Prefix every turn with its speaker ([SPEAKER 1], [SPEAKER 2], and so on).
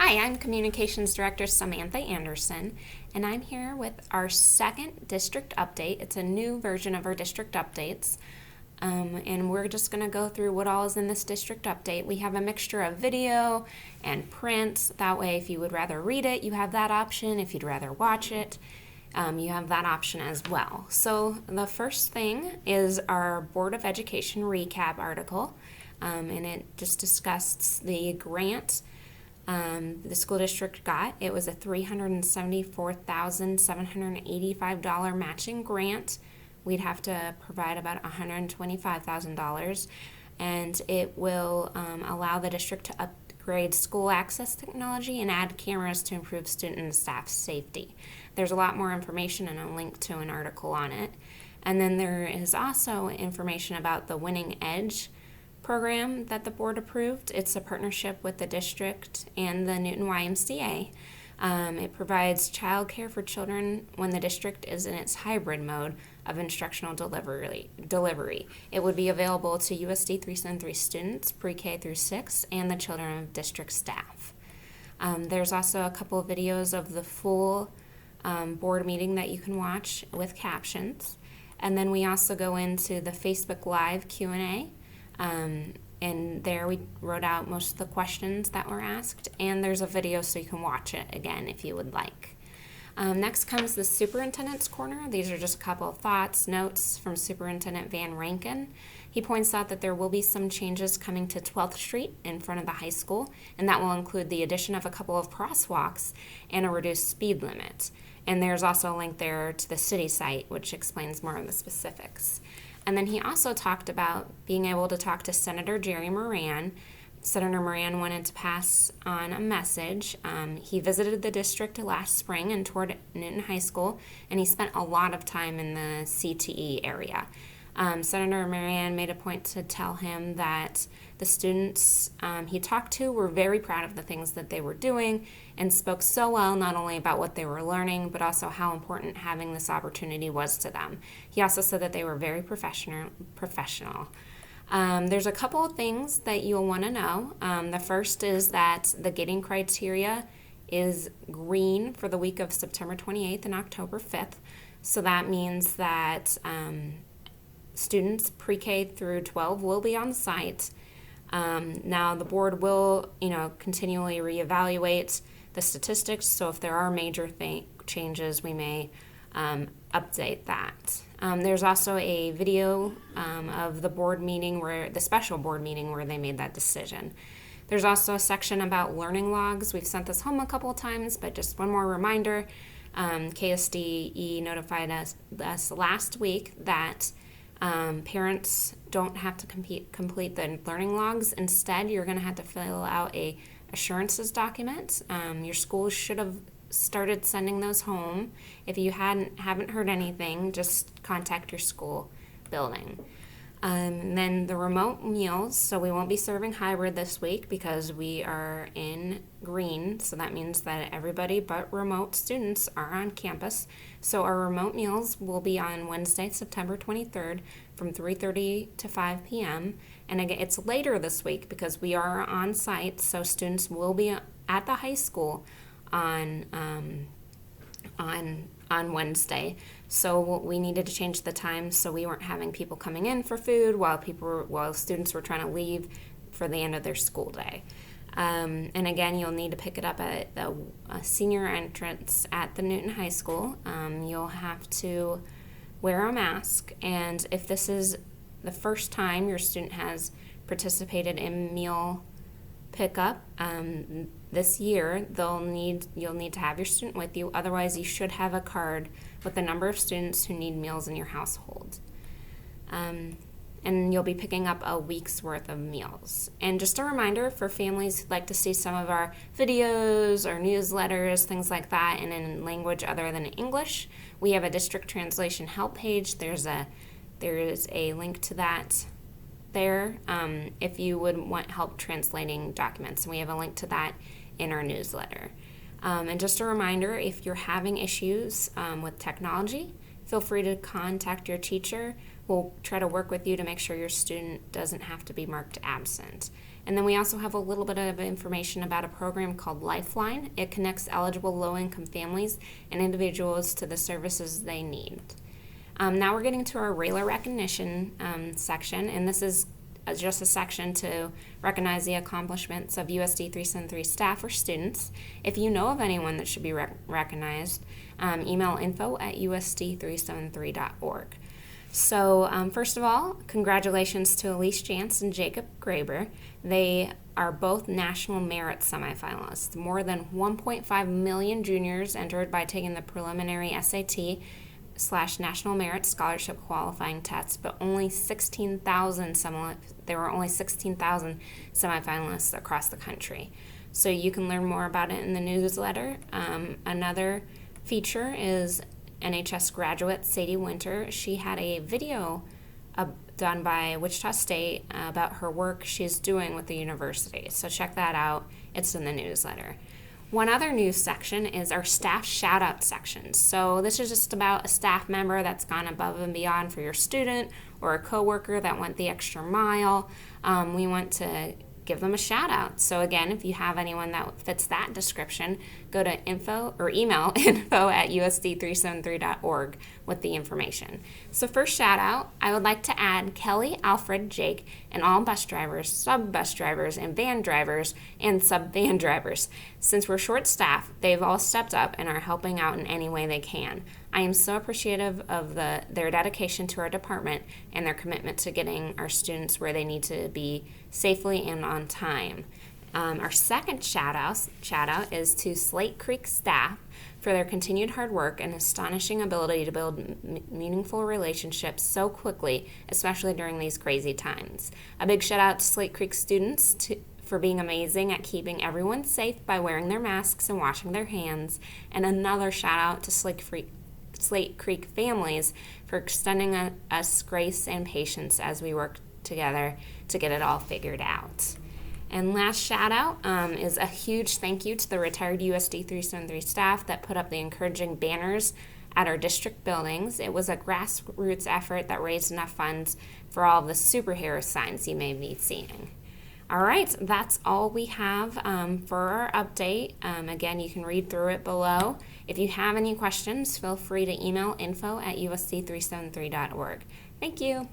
[SPEAKER 1] Hi, I'm Communications Director Samantha Anderson, and I'm here with our second district update. It's a new version of our district updates, and we're just going to go through what all is in this district update. We have a mixture of video and print. That way, if you would rather read it, you have that option. If you'd rather watch it, you have that option as well. So the first thing is our Board of Education recap article, and it just discussed the grant the school district got. It was a $374,785 matching grant. We'd have to provide about $125,000, and it will allow the district to upgrade school access technology and add cameras to improve student and staff safety. There's a lot more information and a link to an article on it. And then there is also information about the Winning Edge program that the board approved. It's a partnership with the district and the Newton YMCA. It provides childcare for children when the district is in its hybrid mode of instructional delivery. It would be available to USD 373 students, pre-K through 6, and the children of district staff. There's also a couple of videos of the full board meeting that you can watch with captions. And then we also go into the Facebook Live Q&A. And there we wrote out most of the questions that were asked, and there's a video so you can watch it again if you would like. Next comes the Superintendents Corner. These are just a couple of thoughts, notes from Superintendent Van Rankin. He points out that there will be some changes coming to 12th Street in front of the high school, and that will include the addition of a couple of crosswalks and a reduced speed limit. And there's also a link there to the city site, which explains more of the specifics. And then he also talked about being able to talk to Senator Jerry Moran. Senator Moran wanted to pass on a message. He visited the district last spring and toured Newton High School, and he spent a lot of time in the CTE area. Senator Moran made a point to tell him that the students he talked to were very proud of the things that they were doing and spoke so well not only about what they were learning, but also how important having this opportunity was to them. He also said that they were very professional. There's a couple of things that you'll want to know. The first is that the gating criteria is green for the week of September 28th and October 5th. So that means that students pre-K through 12 will be on site. Now the board will, continually reevaluate the statistics. So if there are major changes, we may update that. There's also a video of the board meeting the special board meeting where they made that decision. There's also a section about learning logs. We've sent this home a couple of times, but just one more reminder. KSDE notified us last week that parents don't have to complete the learning logs. Instead, you're going to have to fill out a assurances document. Your school should have started sending those home. If you haven't heard anything, just contact your school building. And then the remote meals, so we won't be serving hybrid this week because we are in green, so that means that everybody but remote students are on campus. So our remote meals will be on Wednesday, September 23rd from 3:30 to 5 p.m. And again, it's later this week because we are on site, so students will be at the high school on Wednesday. So we needed to change the time so we weren't having people coming in for food while students were trying to leave for the end of their school day. And again, you'll need to pick it up at the senior entrance at the Newton High School. You'll have to wear a mask, and if this is the first time your student has participated in meal pickup this year, you'll need to have your student with you. Otherwise, you should have a card with the number of students who need meals in your household. And you'll be picking up a week's worth of meals. And just a reminder for families who'd like to see some of our videos or newsletters, things like that, and in language other than English, we have a district translation help page. There is a link to that there if you would want help translating documents. And we have a link to that in our newsletter. And just a reminder, if you're having issues with technology, feel free to contact your teacher. We'll try to work with you to make sure your student doesn't have to be marked absent. And then we also have a little bit of information about a program called Lifeline. It connects eligible low-income families and individuals to the services they need. Now we're getting to our Railer recognition section, and this is just a section to recognize the accomplishments of USD 373 staff or students. If you know of anyone that should be recognized, email info@usd373.org. So first of all, congratulations to Elise Jantz and Jacob Graber. They are both National Merit semifinalists. More than 1.5 million juniors entered by taking the preliminary SAT/National Merit Scholarship qualifying tests, but only 16,000 there were only 16,000 semifinalists across the country. So you can learn more about it in the newsletter. Another feature is NHS graduate Sadie Winter. She had a video done by Wichita State about her work she's doing with the university. So check that out. It's in the newsletter. One other news section is our staff shout-out section. So this is just about a staff member that's gone above and beyond for your student or a coworker that went the extra mile. We want to give them a shout-out. So again, if you have anyone that fits that description, go to email info@usd373.org with the information. So first shout-out, I would like to add Kelly, Alfred, Jake, and all bus drivers, sub-bus drivers, and van drivers, and sub-van drivers. Since we're short-staffed, they've all stepped up and are helping out in any way they can. I am so appreciative of their dedication to our department and their commitment to getting our students where they need to be safely and on time. Our second shout-out is to Slate Creek staff for their continued hard work and astonishing ability to build meaningful relationships so quickly, especially during these crazy times. A big shout-out to Slate Creek students for being amazing at keeping everyone safe by wearing their masks and washing their hands. And another shout-out to Slate Creek families for extending us grace and patience as we work together to get it all figured out. And last shout out is a huge thank you to the retired USD 373 staff that put up the encouraging banners at our district buildings. It was a grassroots effort that raised enough funds for all of the superhero signs you may be seeing. All right, that's all we have for our update. Again, you can read through it below. If you have any questions, feel free to email info@usd373.org. Thank you.